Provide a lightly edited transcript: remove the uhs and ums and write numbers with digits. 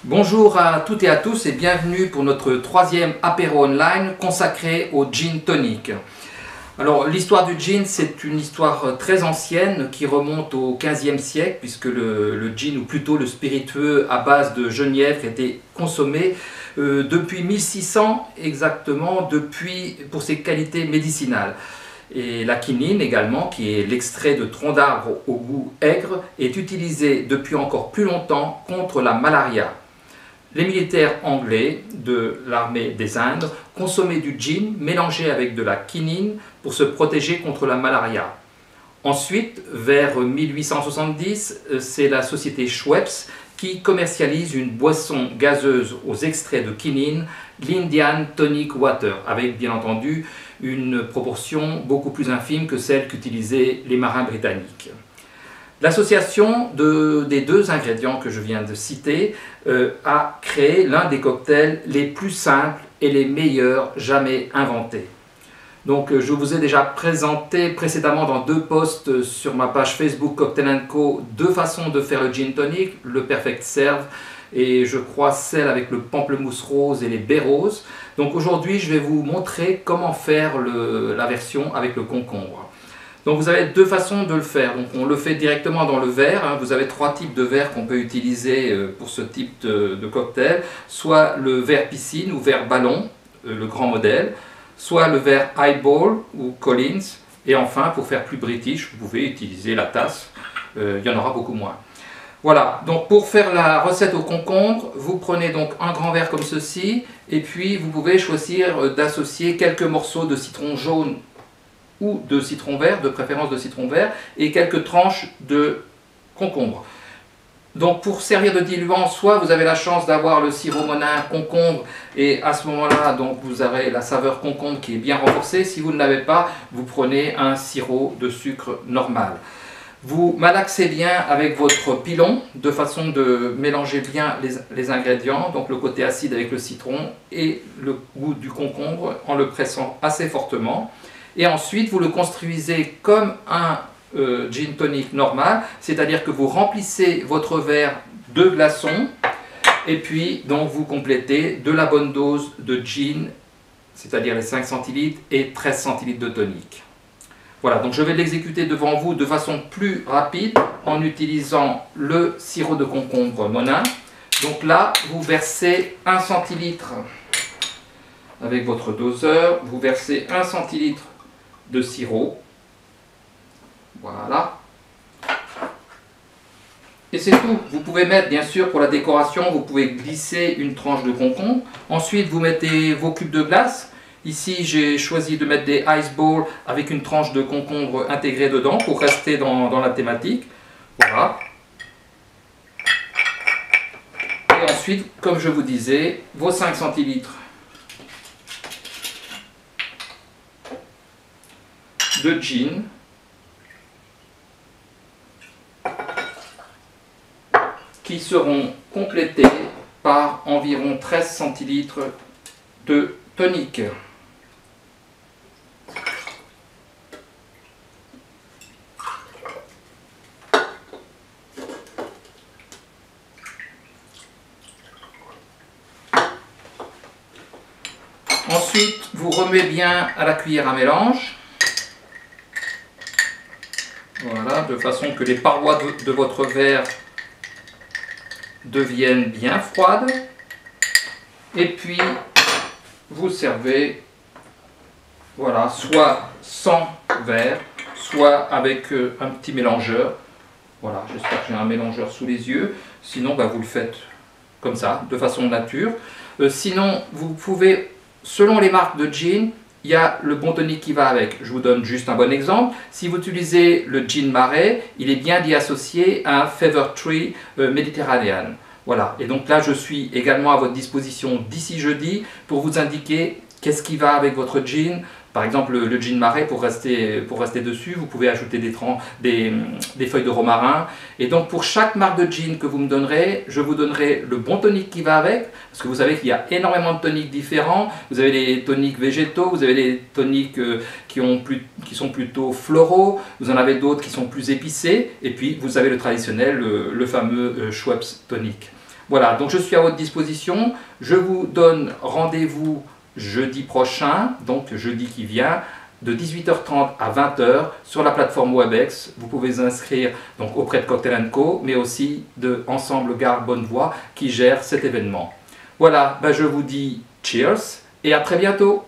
Bonjour à toutes et à tous et bienvenue pour notre troisième apéro online consacré au gin tonic. Alors l'histoire du gin, c'est une histoire très ancienne qui remonte au XVe siècle puisque le gin, ou plutôt le spiritueux à base de genièvre, était consommé depuis 1600 exactement, pour ses qualités médicinales. Et la quinine également, qui est l'extrait de tronc d'arbre au goût aigre, est utilisée depuis encore plus longtemps contre la malaria. Les militaires anglais de l'armée des Indes consommaient du gin mélangé avec de la quinine pour se protéger contre la malaria. Ensuite, vers 1870, c'est la société Schweppes qui commercialise une boisson gazeuse aux extraits de quinine, l'Indian Tonic Water, avec bien entendu une proportion beaucoup plus infime que celle qu'utilisaient les marins britanniques. L'association des deux ingrédients que je viens de citer a créé l'un des cocktails les plus simples et les meilleurs jamais inventés. Donc je vous ai déjà présenté précédemment dans deux posts sur ma page Facebook Cocktail & Co deux façons de faire le gin tonic, le Perfect Serve et je crois celle avec le pamplemousse rose et les baies roses. Donc aujourd'hui je vais vous montrer comment faire la version avec le concombre. Donc vous avez deux façons de le faire. Donc on le fait directement dans le verre. Vous avez trois types de verres qu'on peut utiliser pour ce type de cocktail. Soit le verre piscine ou verre ballon, le grand modèle. Soit le verre highball ou Collins. Et enfin, pour faire plus british, vous pouvez utiliser la tasse. Il y en aura beaucoup moins. Voilà, donc pour faire la recette au concombre, vous prenez donc un grand verre comme ceci. Et puis vous pouvez choisir d'associer quelques morceaux de citron jaune ou de citron vert, de préférence de citron vert, et quelques tranches de concombre. Donc pour servir de diluant, soit vous avez la chance d'avoir le sirop Monin concombre, et à ce moment-là, donc vous aurez la saveur concombre qui est bien renforcée. Si vous ne l'avez pas, vous prenez un sirop de sucre normal. Vous malaxez bien avec votre pilon, de façon de mélanger bien les ingrédients, donc le côté acide avec le citron et le goût du concombre, en le pressant assez fortement. Et ensuite, vous le construisez comme un gin tonic normal, c'est-à-dire que vous remplissez votre verre de glaçons et puis donc vous complétez de la bonne dose de gin, c'est-à-dire les 5 centilitres et 13 centilitres de tonique. Voilà, donc je vais l'exécuter devant vous de façon plus rapide en utilisant le sirop de concombre Monin. Donc là, vous versez 1 centilitre avec votre doseur, vous versez 1 centilitre de sirop, voilà, et c'est tout. Vous pouvez mettre, bien sûr, pour la décoration, vous pouvez glisser une tranche de concombre. Ensuite vous mettez vos cubes de glace. Ici j'ai choisi de mettre des ice balls avec une tranche de concombre intégrée dedans pour rester dans la thématique, voilà. Et ensuite, comme je vous disais, vos 5 centilitres de gin, qui seront complétés par environ 13 centilitres de tonique. Ensuite, vous remettez bien à la cuillère à mélange. Voilà, de façon que les parois de votre verre deviennent bien froides. Et puis, vous servez, voilà, soit sans verre, soit avec un petit mélangeur. Voilà, j'espère que j'ai un mélangeur sous les yeux. Sinon, vous le faites comme ça, de façon nature. Sinon, vous pouvez, selon les marques de gin, il y a le bon tonic qui va avec. Je vous donne juste un bon exemple. Si vous utilisez le gin marais, il est bien d'y associer un Fever Tree méditerranéen. Voilà, et donc là je suis également à votre disposition d'ici jeudi pour vous indiquer qu'est-ce qui va avec votre gin. Par exemple le gin marais, pour rester dessus, vous pouvez ajouter des feuilles de romarin. Et donc pour chaque marque de gin que vous me donnerez, je vous donnerai le bon tonic qui va avec. Parce que vous savez qu'il y a énormément de toniques différents. Vous avez les toniques végétaux, vous avez les toniques qui sont plutôt floraux, vous en avez d'autres qui sont plus épicés. Et puis vous avez le traditionnel, le fameux Schweppes tonic. Voilà, donc je suis à votre disposition. Je vous donne rendez-vous jeudi prochain, donc jeudi qui vient, de 18h30 à 20h sur la plateforme Webex. Vous pouvez vous inscrire donc auprès de Cocktail & Co, mais aussi de Ensemble Gare Bonnevoie qui gère cet événement. Voilà, ben je vous dis cheers et à très bientôt.